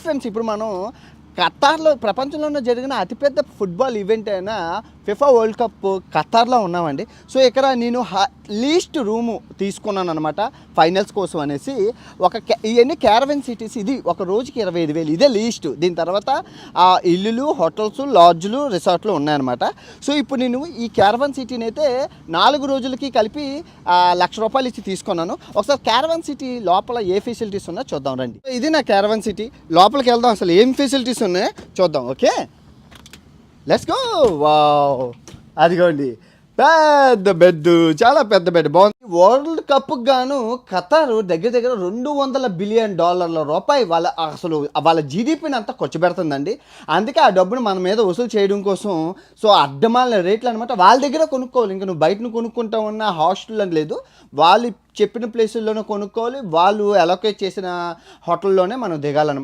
Friends, ఇప్పుడు మనం ఖతార్లో ప్రపంచంలోనే జరిగిన అతిపెద్ద ఫుట్బాల్ ఈవెంట్ అయిన ఫిఫా వరల్డ్ కప్ ఖతార్లో ఉన్నామండి. సో ఇక్కడ నేను లీస్ట్ రూము తీసుకున్నాను అనమాట ఫైనల్స్ కోసం అనేసి. ఇవన్నీ క్యారవెన్ సిటీస్. ఇది ఒక రోజుకి 25,000, ఇదే లీస్ట్. దీని తర్వాత ఇల్లులు, హోటల్స్, లాడ్జ్లు, రిసార్ట్లు ఉన్నాయన్నమాట. సో ఇప్పుడు నేను ఈ క్యారవెన్ సిటీని అయితే 4 రోజులకి కలిపి ₹1,00,000 ఇచ్చి తీసుకున్నాను. ఒకసారి క్యారవెన్ సిటీ లోపల ఏ ఫెసిలిటీస్ ఉన్నాయో చూద్దాం రండి. ఇది నా క్యారవెన్ సిటీ. లోపలికి వెళ్దాం, అసలు ఏం ఫెసిలిటీస్ ఉన్నాయో చూద్దాం. Okay, let's go. వావ్, అదిగోండి పెద్ద బెడ్, చాలా పెద్ద బెడ్, బాగుంది. వరల్డ్ కప్కి గాను ఖతార్ దగ్గర దగ్గర $200 బిలియన్ వాళ్ళ జీడిపిని అంతా ఖర్చు పెడుతుందండి. అందుకే ఆ డబ్బును మన మీద వసూలు చేయడం కోసం సో అడ్డమాల రేట్లు అనమాట వాళ్ళ దగ్గర కొనుక్కోవాలి. ఇంకా నువ్వు బయటను కొనుక్కుంటా ఉన్న హాస్టల్ అని లేదు, వాళ్ళు చెప్పిన ప్లేసుల్లోనే కొనుక్కోవాలి. వాళ్ళు అలొకేట్ చేసిన హోటల్లోనే మనం దిగాలన్నమాట.